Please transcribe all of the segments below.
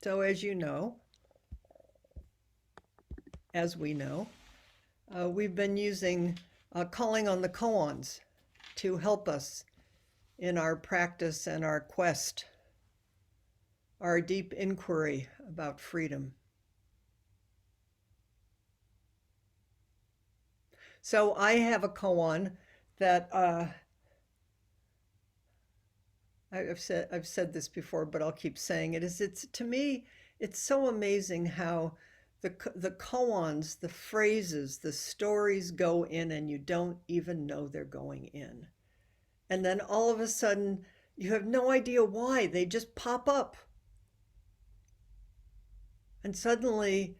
So as we know, we've been using calling on the koans to help us in our practice and our quest, our deep inquiry about freedom. So I have a koan that I've said this before, but I'll keep saying it. It's to me, it's so amazing how the koans, the phrases, the stories go in, and you don't even know they're going in. And then all of a sudden, you have no idea why they just pop up, and suddenly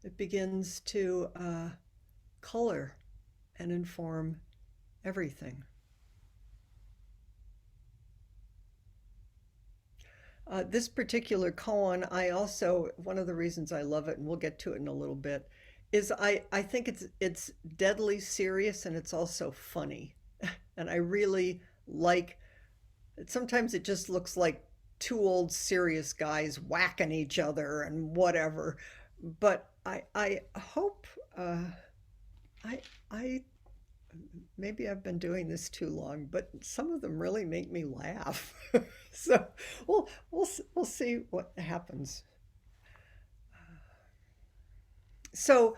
it begins to color and inform everything. This particular koan, I also, one of the reasons I love it, and we'll get to it in a little bit, is I think it's deadly serious and it's also funny. And I really like, sometimes it just looks like two old serious guys whacking each other and whatever. But I hope, I, I, maybe I've been doing this too long, but some of them really make me laugh. So we'll see what happens. So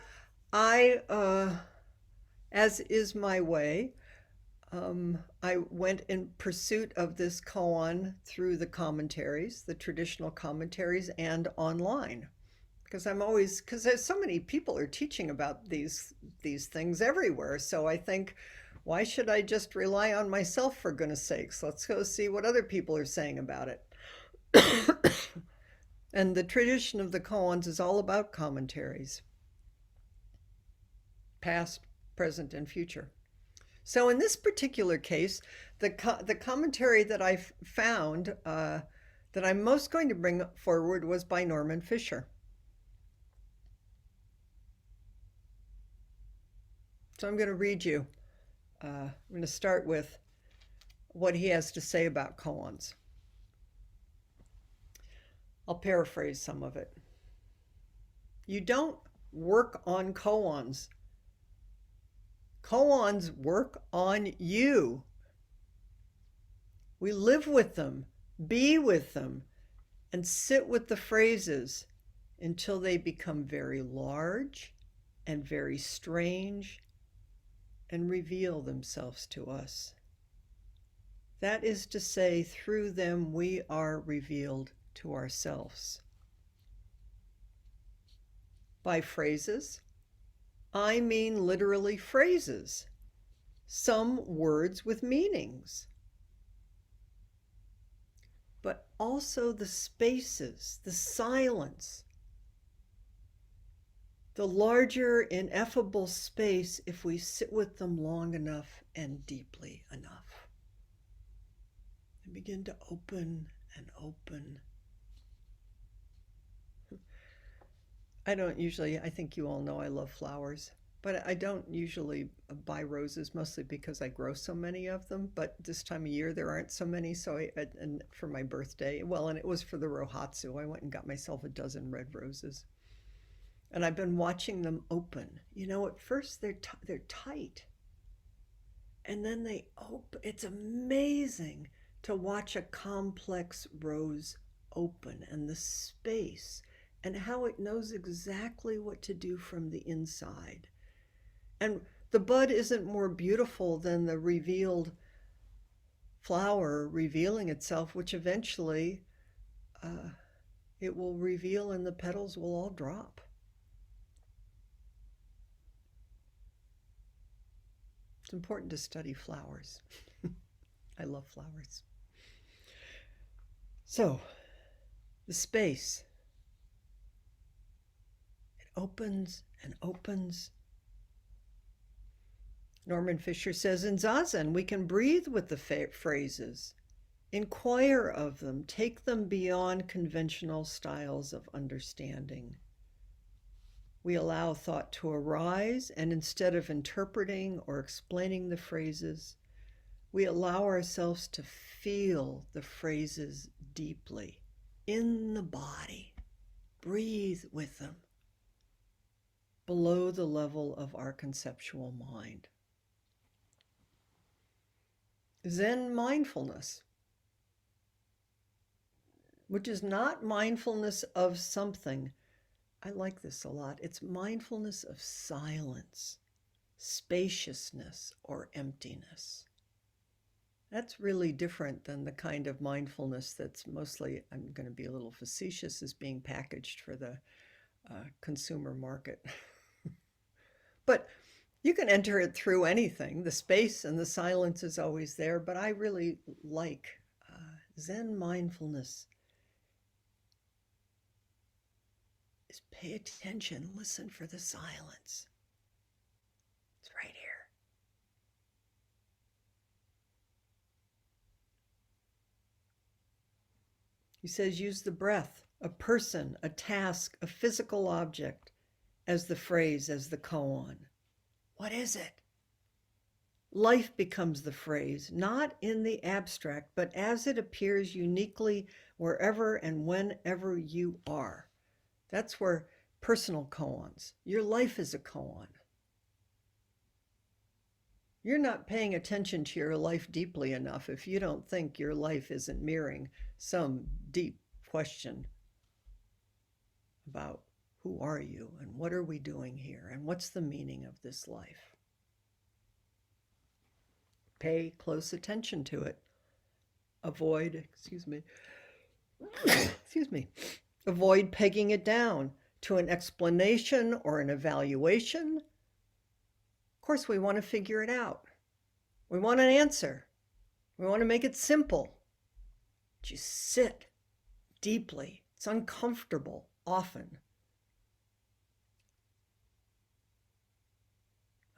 as is my way, I went in pursuit of this koan through the commentaries, the traditional commentaries, and online. Because I'm always, because there's so many people are teaching about these things everywhere. So I think, why should I just rely on myself, for goodness sakes? Let's go see what other people are saying about it. And the tradition of the koans is all about commentaries, past, present, and future. So in this particular case, the commentary that I found that I'm most going to bring forward was by Norman Fischer. So I'm going to read you. I'm going to start with what he has to say about koans. I'll paraphrase some of it. You don't work on koans. Koans work on you. We live with them, be with them, and sit with the phrases until they become very large and very strange and reveal themselves to us. That is to say, through them we are revealed to ourselves. By phrases, I mean literally phrases, some words with meanings, but also the spaces, the silence, the larger ineffable space if we sit with them long enough and deeply enough. And begin to open and open. I think you all know I love flowers, but I don't usually buy roses, mostly because I grow so many of them. But this time of year, there aren't so many. And for my birthday, well, and it was for the Rohatsu, I went and got myself a dozen red roses. And I've been watching them open. At first they're tight, and then they open. It's amazing to watch a complex rose open, and the space and how it knows exactly what to do from the inside. And the bud isn't more beautiful than the revealed flower revealing itself, which eventually uh, it will reveal and the petals will all drop. It's important to study flowers. I love flowers. So, the space, it opens and opens. Norman Fischer says in Zazen, we can breathe with the phrases, inquire of them, take them beyond conventional styles of understanding. We allow thought to arise, and instead of interpreting or explaining the phrases, we allow ourselves to feel the phrases deeply in the body. Breathe with them below the level of our conceptual mind. Zen mindfulness, which is not mindfulness of something. I like this a lot. It's mindfulness of silence, spaciousness, or emptiness. That's really different than the kind of mindfulness that's mostly, I'm going to be a little facetious, is being packaged for the consumer market. But you can enter it through anything. The space and the silence is always there, but I really like Zen mindfulness. Is pay attention, listen for the silence. It's right here. He says, use the breath, a person, a task, a physical object, as the phrase, as the koan. What is it? Life becomes the phrase, not in the abstract, but as it appears uniquely wherever and whenever you are. That's where personal koans. Your life is a koan. You're not paying attention to your life deeply enough if you don't think your life isn't mirroring some deep question about who are you and what are we doing here and what's the meaning of this life. Pay close attention to it. Avoid, avoid pegging it down to an explanation or an evaluation. Of course, we want to figure it out. We want an answer. We want to make it simple. Just sit deeply. It's uncomfortable often.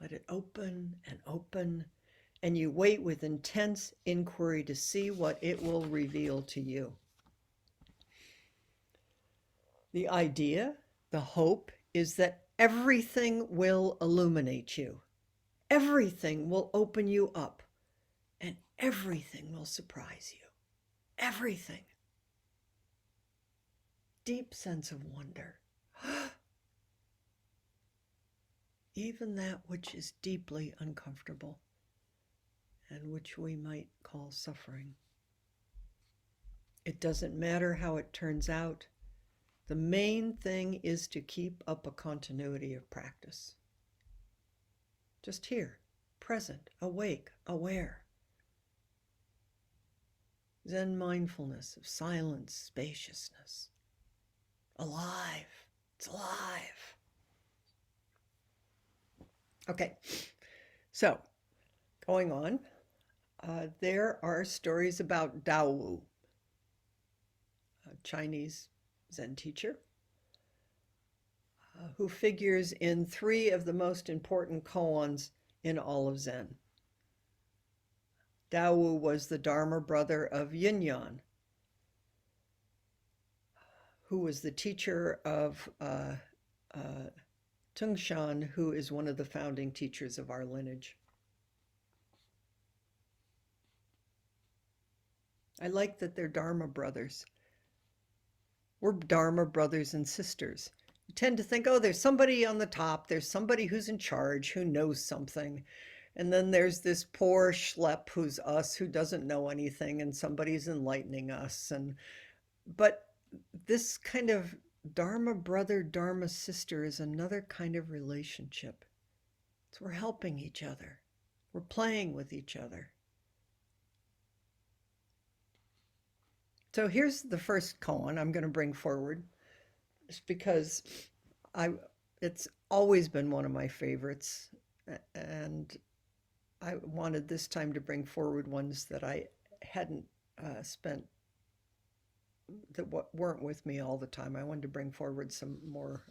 Let it open and open, and you wait with intense inquiry to see what it will reveal to you. The idea, the hope, is that everything will illuminate you. Everything will open you up, and everything will surprise you. Everything. Deep sense of wonder. Even that which is deeply uncomfortable and which we might call suffering. It doesn't matter how it turns out. The main thing is to keep up a continuity of practice. Just here, present, awake, aware. Zen mindfulness of silence, spaciousness. Alive. It's alive. Okay, so going on, there are stories about Daowu, a Chinese Zen teacher, who figures in 3 of the most important koans in all of Zen. Daowu was the Dharma brother of Yinyan, who was the teacher of Tungshan, who is one of the founding teachers of our lineage. I like that they're Dharma brothers. We're Dharma brothers and sisters. You tend to think, oh, there's somebody on the top, there's somebody who's in charge, who knows something. And then there's this poor schlep who's us, who doesn't know anything, and somebody's enlightening us. But this kind of Dharma brother, Dharma sister is another kind of relationship. It's we're helping each other. We're playing with each other. So here's the first koan I'm going to bring forward, just because it's always been one of my favorites, and I wanted this time to bring forward ones that I hadn't spent, that weren't with me all the time. I wanted to bring forward some more.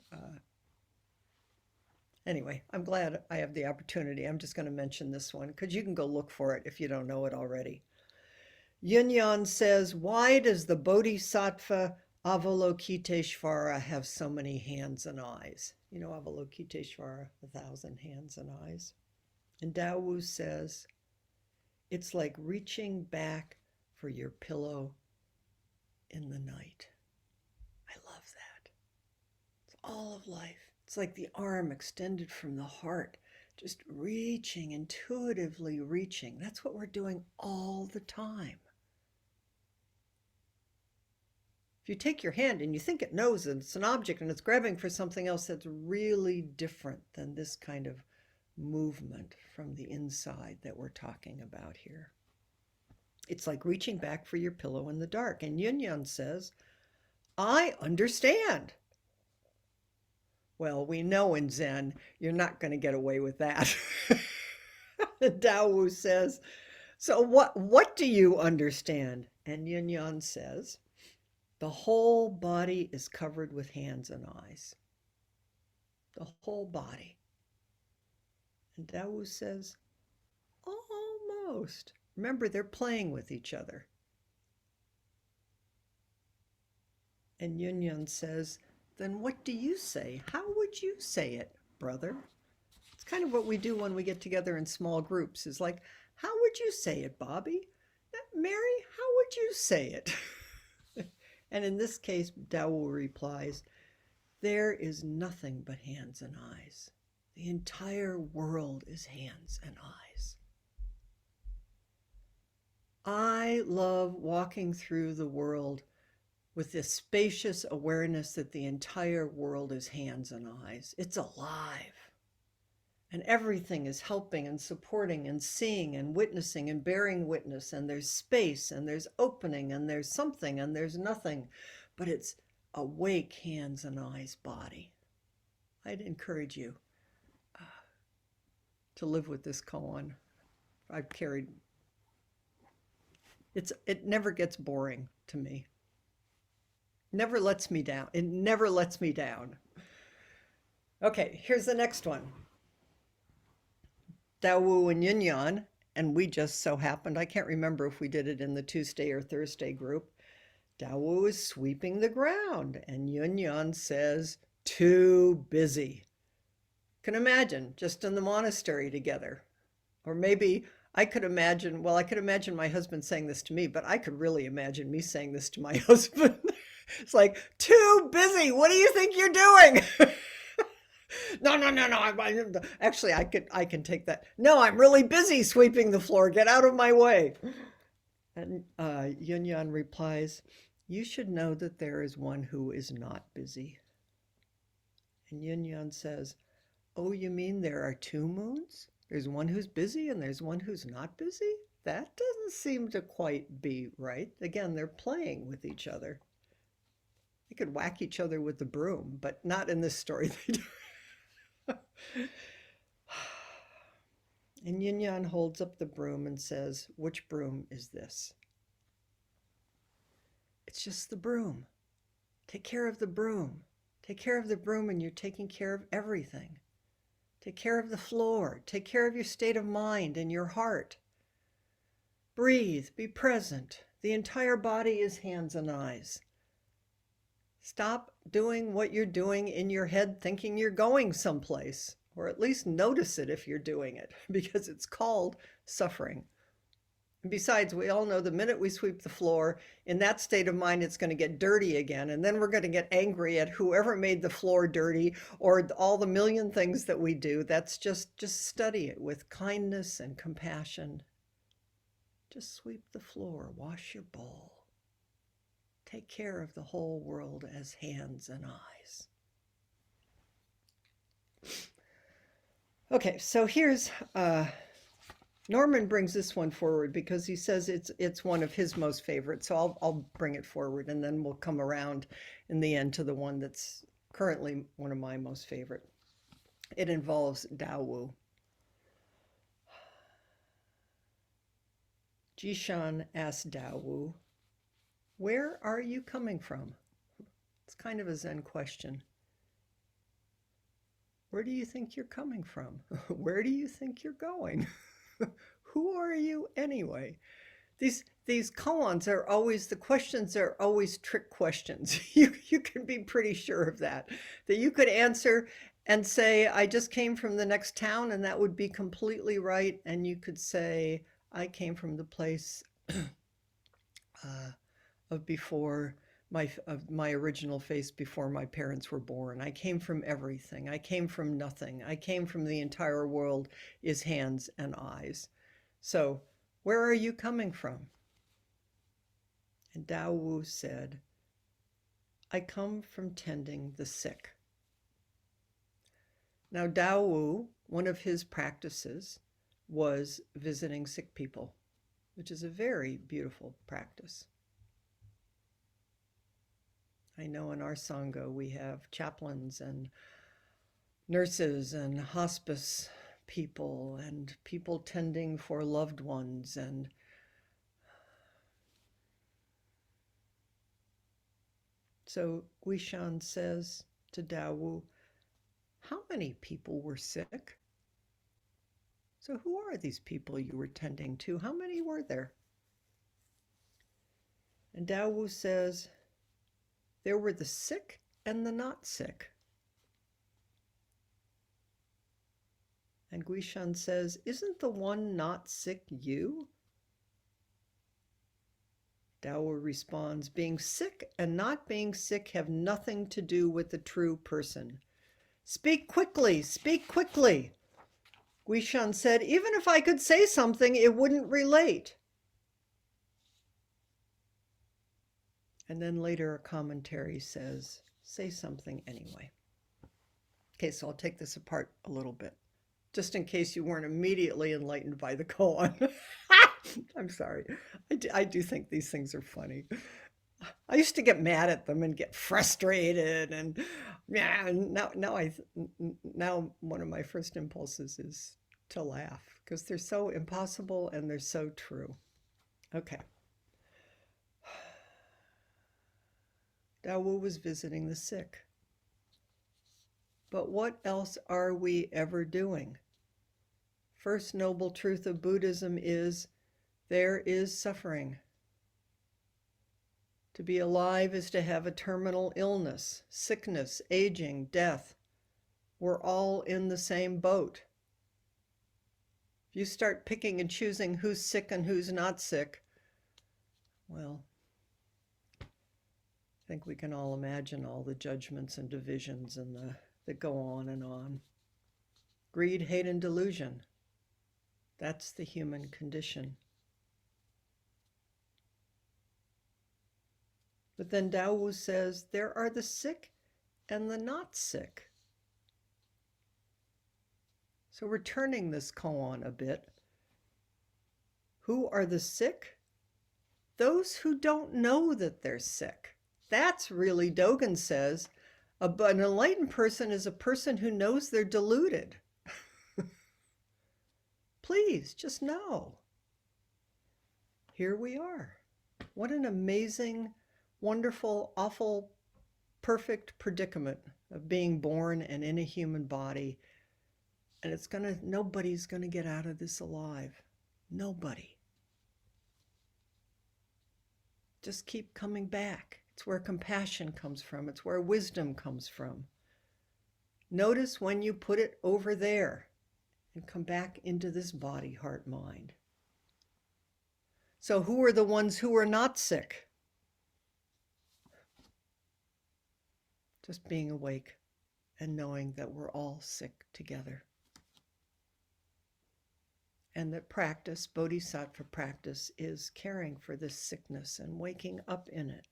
Anyway, I'm glad I have the opportunity. I'm just going to mention this one because you can go look for it if you don't know it already. Yinyan says, why does the Bodhisattva Avalokiteshvara have so many hands and eyes? You know, Avalokiteshvara, 1,000 hands and eyes. And Daowu says, it's like reaching back for your pillow in the night. I love that. It's all of life. It's like the arm extended from the heart, just reaching, intuitively reaching. That's what we're doing all the time. If you take your hand and you think it knows that it's an object and it's grabbing for something else, that's really different than this kind of movement from the inside that we're talking about here. It's like reaching back for your pillow in the dark. And Yun says, I understand. Well, we know in Zen, you're not going to get away with that. Tao Wu says, so what do you understand? And Yun says, the whole body is covered with hands and eyes. The whole body. And Tao Wu says, almost. Remember, they're playing with each other. And Yun says, then what do you say? How would you say it, brother? It's kind of what we do when we get together in small groups. Is like, how would you say it, Bobby? Mary, how would you say it? And in this case, Tao Wu replies, there is nothing but hands and eyes. The entire world is hands and eyes. I love walking through the world with this spacious awareness that the entire world is hands and eyes. It's alive. And everything is helping and supporting and seeing and witnessing and bearing witness. And there's space and there's opening and there's something and there's nothing. But it's awake hands and eyes body. I'd encourage you to live with this koan. I've carried. It never gets boring to me. Never lets me down. It never lets me down. Okay, here's the next one. Tao Wu and Yun, and we just so happened, I can't remember if we did it in the Tuesday or Thursday group. Tao Wu is sweeping the ground, and Yun says, too busy. Can imagine, just in the monastery together. Or maybe I could imagine my husband saying this to me, but I could really imagine me saying this to my husband. It's like, too busy. What do you think you're doing? No. Actually, I can take that. No, I'm really busy sweeping the floor. Get out of my way. And Yun replies, you should know that there is one who is not busy. And Yun says, oh, you mean there are two moons? There's one who's busy and there's one who's not busy? That doesn't seem to quite be right. Again, they're playing with each other. They could whack each other with the broom, but not in this story. They do. And Yun holds up the broom and says, which broom is this? It's just the broom. Take care of the broom. Take care of the broom and you're taking care of everything. Take care of the floor. Take care of your state of mind and your heart. Breathe. Be present. The entire body is hands and eyes. Stop doing what you're doing in your head thinking you're going someplace, or at least notice it if you're doing it, because it's called suffering. And besides, we all know the minute we sweep the floor, in that state of mind, it's going to get dirty again, and then we're going to get angry at whoever made the floor dirty, or all the million things that we do. That's just study it with kindness and compassion. Just sweep the floor, wash your bowl. Take care of the whole world as hands and eyes. Okay, so here's, Norman brings this one forward because he says it's one of his most favorites. So I'll bring it forward and then we'll come around in the end to the one that's currently one of my most favorite. It involves Tao Wu. Jishan asked Tao Wu, where are you coming from? It's kind of a Zen question. Where do you think you're coming from? Where do you think you're going? Who are you anyway? These koans are always, the questions are always trick questions. You can be pretty sure of that you could answer and say, I just came from the next town, and that would be completely right. And you could say, I came from the place of my original face before my parents were born. I came from everything. I came from nothing. I came from the entire world is hands and eyes. So, where are you coming from? And Tao Wu said, I come from tending the sick. Now, Tao Wu, one of his practices was visiting sick people, which is a very beautiful practice. I know in our Sangha we have chaplains and nurses and hospice people and people tending for loved ones. And so Guishan says to Tao Wu, how many people were sick? So who are these people you were tending to? How many were there? And Tao Wu says, there were the sick and the not sick. And Guishan says, isn't the one not sick you? Tao Wu responds, being sick and not being sick have nothing to do with the true person. Speak quickly, speak quickly. Guishan said, even if I could say something, it wouldn't relate. And then later a commentary says, say something anyway. Okay, so I'll take this apart a little bit, just in case you weren't immediately enlightened by the koan. I'm sorry. I do think these things are funny. I used to get mad at them and get frustrated, and yeah. Now one of my first impulses is to laugh because they're so impossible and they're so true. Okay. Tao Wu was visiting the sick. But what else are we ever doing? First noble truth of Buddhism is there is suffering. To be alive is to have a terminal illness, sickness, aging, death. We're all in the same boat. If you start picking and choosing who's sick and who's not sick, well, I think we can all imagine all the judgments and divisions and that go on and on. Greed, hate, and delusion. That's the human condition. But then Tao Wu says there are the sick and the not sick. So we're turning this koan a bit. Who are the sick? Those who don't know that they're sick. That's really, Dogen says, an enlightened person is a person who knows they're deluded. Please, just know. Here we are. What an amazing, wonderful, awful, perfect predicament of being born and in a human body. And nobody's gonna get out of this alive. Nobody. Just keep coming back. It's where compassion comes from. It's where wisdom comes from. Notice when you put it over there and come back into this body, heart, mind. So who are the ones who are not sick? Just being awake and knowing that we're all sick together. And that practice, bodhisattva practice, is caring for this sickness and waking up in it.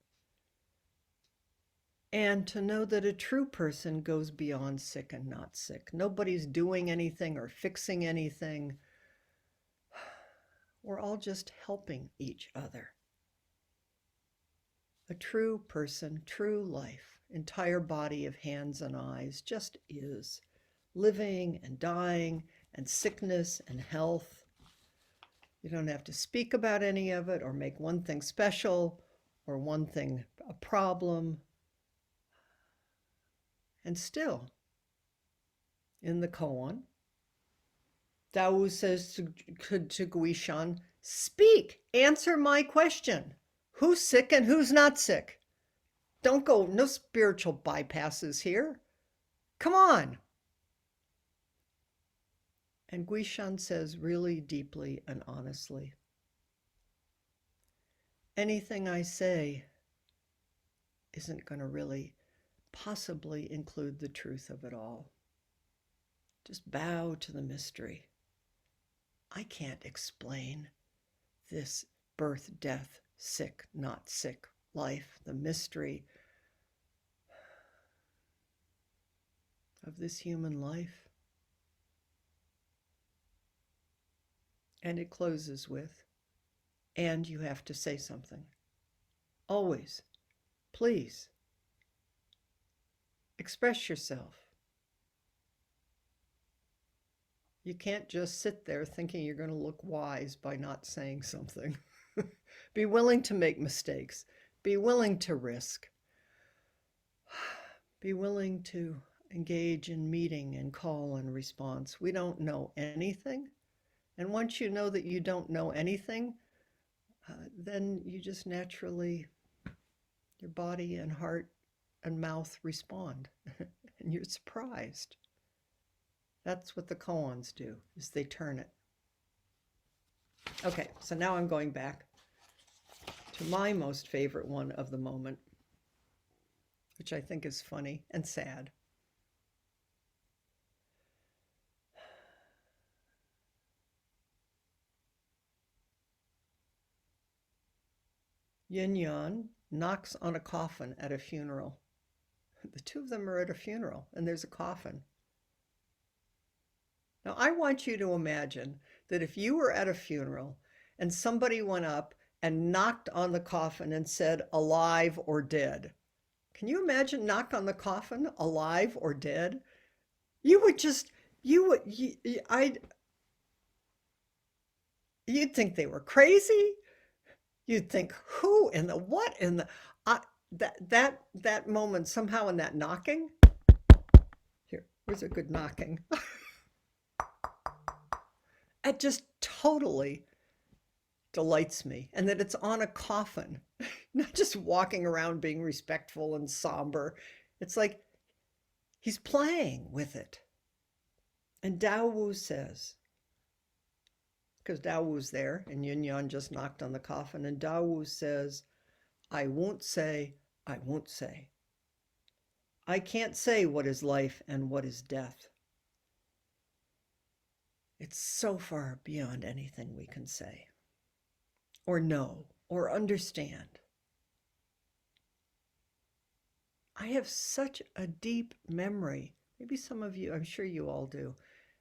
And to know that a true person goes beyond sick and not sick. Nobody's doing anything or fixing anything. We're all just helping each other. A true person, true life, entire body of hands and eyes just is. Living and dying and sickness and health. You don't have to speak about any of it or make one thing special or one thing a problem. And still, in the koan, Tao Wu says to Guishan, speak, answer my question. Who's sick and who's not sick? Don't go, no spiritual bypasses here. Come on. And Guishan says really deeply and honestly, anything I say isn't going to really possibly include the truth of it all. Just bow to the mystery. I can't explain this birth, death, sick, not sick life, the mystery of this human life. And it closes with, and you have to say something. Always, please, express yourself. You can't just sit there thinking you're going to look wise by not saying something. Be willing to make mistakes. Be willing to risk. Be willing to engage in meeting and call and response. We don't know anything. And once you know that you don't know anything, then you just naturally, your body and heart and mouth respond. And you're surprised. That's what the koans do, is they turn it. Okay, so now I'm going back to my most favorite one of the moment, which I think is funny and sad. Yin Yan knocks on a coffin at a funeral. The two of them are at a funeral, and there's a coffin. Now, I want you to imagine that if you were at a funeral and somebody went up and knocked on the coffin and said, alive or dead. Can you imagine knock on the coffin, alive or dead? You would just, you'd think they were crazy. You'd think, who in the, what in the, that moment somehow in that knocking. Here's a good knocking. It just totally delights me. And that it's on a coffin, not just walking around being respectful and somber. It's like he's playing with it. And Tao Wu says, because Tao Wu's there, and Yin Yan just knocked on the coffin, and Tao Wu says, I won't say, I won't say. I can't say what is life and what is death. It's so far beyond anything we can say, or know, or understand. I have such a deep memory, maybe some of you, I'm sure you all do,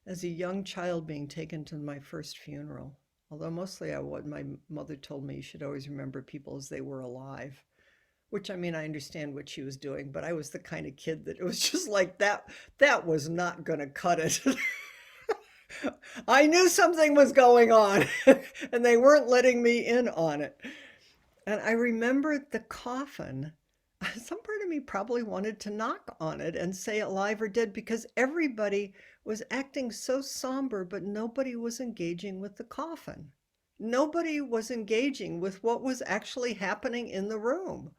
as a young child being taken to my first funeral. Although mostly my mother told me you should always remember people as they were alive, which, I mean, I understand what she was doing, but I was the kind of kid that it was just like that was not going to cut it. I knew something was going on and they weren't letting me in on it. And I remembered the coffin. Some part of me probably wanted to knock on it and say alive or dead, because everybody was acting so somber, but nobody was engaging with the coffin. Nobody was engaging with what was actually happening in the room.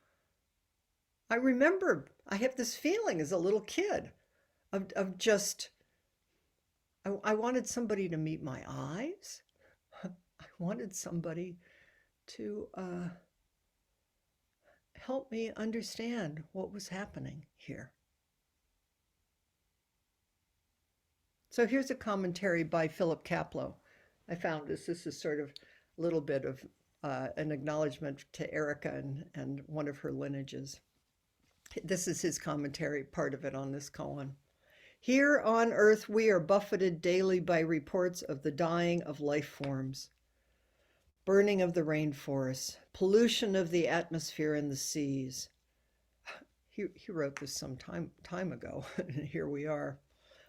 I remember I have this feeling as a little kid of just, I wanted somebody to meet my eyes. I wanted somebody to help me understand what was happening here. So here's a commentary by Philip Kapleau. I found this. This is sort of a little bit of an acknowledgement to Erica and one of her lineages. This is his commentary, part of it on this koan. Here on Earth, we are buffeted daily by reports of the dying of life forms, burning of the rainforests, pollution of the atmosphere and the seas. He wrote this some time ago, and here we are.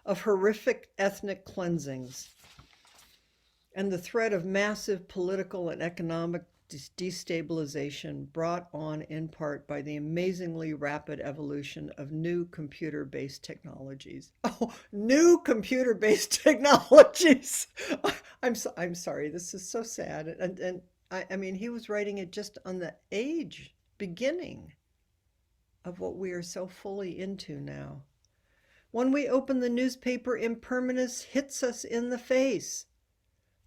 Of horrific ethnic cleansings, and the threat of massive political and economic destabilization brought on in part by the amazingly rapid evolution of new computer-based technologies. Oh, new computer-based technologies. I'm sorry, this is so sad. And I mean, he was writing it just on the beginning of what we are so fully into now. When we open the newspaper, impermanence hits us in the face.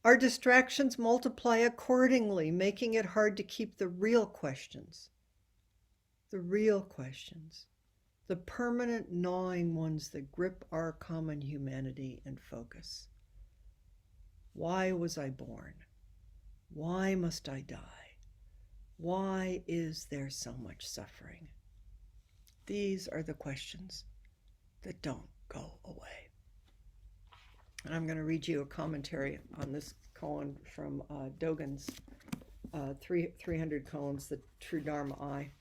Our distractions multiply accordingly, making it hard to keep the real questions. the real questions, the permanent gnawing ones that grip our common humanity and focus. Why was I born? Why must I die? Why is there so much suffering? These are the questions that don't go away. And I'm going to read you a commentary on this koan from Dogen's 300 koans, the True Dharma Eye.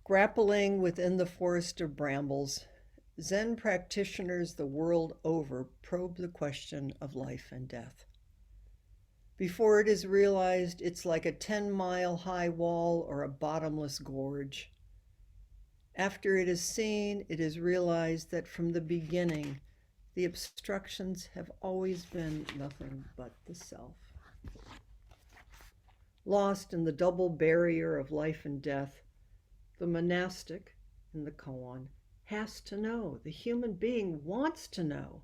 Grappling within the forest of brambles, Zen practitioners the world over probe the question of life and death. Before it is realized, it's like a 10-mile high wall or a bottomless gorge. After it is seen, it is realized that from the beginning, the obstructions have always been nothing but the self. Lost in the double barrier of life and death, the monastic, in the koan, has to know. The human being wants to know.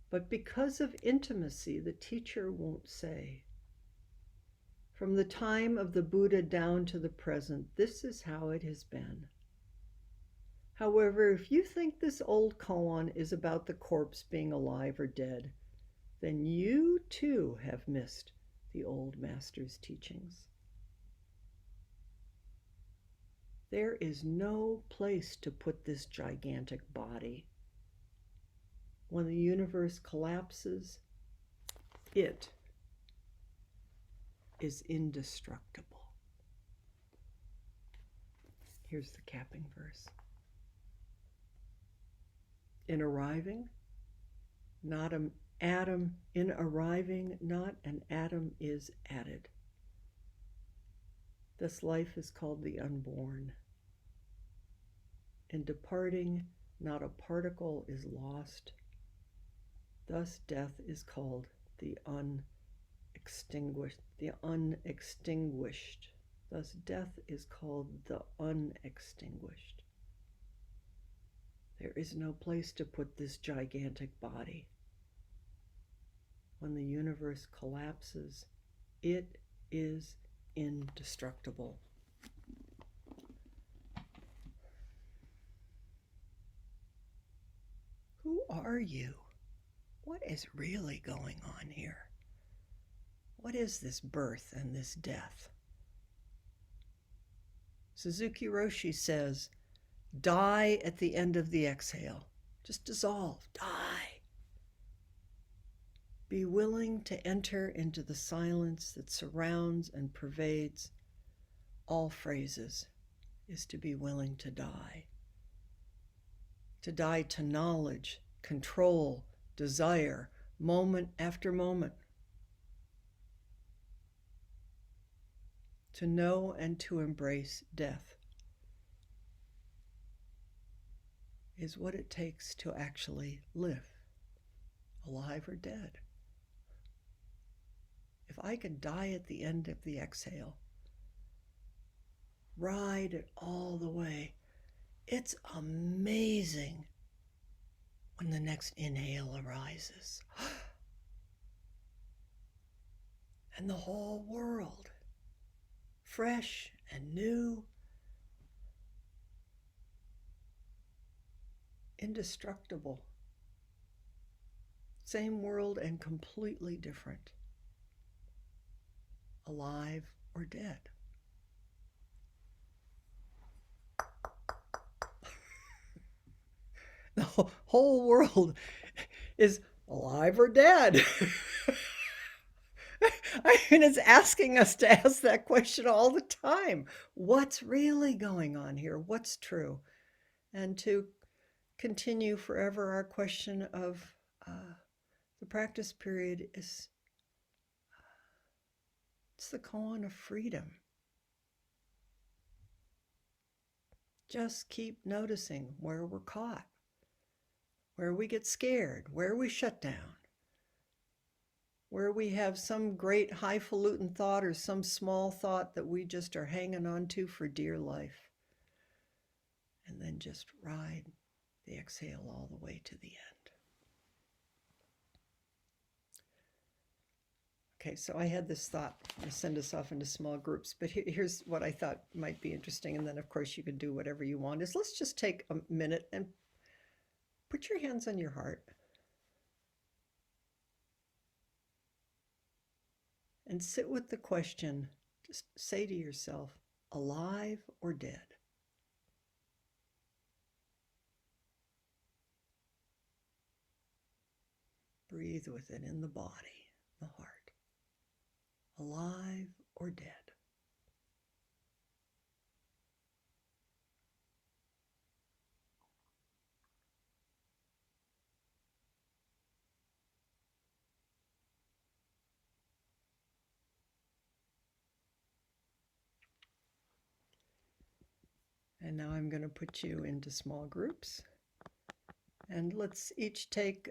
But because of intimacy, the teacher won't say. From the time of the Buddha down to the present, this is how it has been. However, if you think this old koan is about the corpse being alive or dead, then you too have missed the old master's teachings. There is no place to put this gigantic body. When the universe collapses, it is indestructible. Here's the capping verse. In arriving, not an atom. In arriving, not an atom is added. This life is called the unborn. In departing, not a particle is lost. Thus death is called the unextinguished. Thus death is called the unextinguished. There is no place to put this gigantic body. When the universe collapses, it is indestructible. Who are you? What is really going on here? What is this birth and this death? Suzuki Roshi says, die at the end of the exhale. Just dissolve, die. Be willing to enter into the silence that surrounds and pervades all phrases is to be willing to die. To die to knowledge, control, desire, moment after moment. To know and to embrace death is what it takes to actually live, alive or dead. If I could die at the end of the exhale, ride it all the way, it's amazing when the next inhale arises. And the whole world, fresh and new, indestructible. Same world and completely different. Alive or dead. The whole world is alive or dead. I mean, it's asking us to ask that question all the time. What's really going on here? What's true? And to continue forever our question of the practice period is it's the koan of freedom. Just keep noticing where we're caught, where we get scared, where we shut down, where we have some great highfalutin thought or some small thought that we just are hanging on to for dear life. And then just ride the exhale all the way to the end. Okay, so I had this thought to send us off into small groups, but here's what I thought might be interesting. And then, of course, you could do whatever you want. Is let's just take a minute and put your hands on your heart and sit with the question. Just say to yourself, alive or dead? Breathe with it in the body, the heart. Alive or dead? And now I'm going to put you into small groups. And let's each take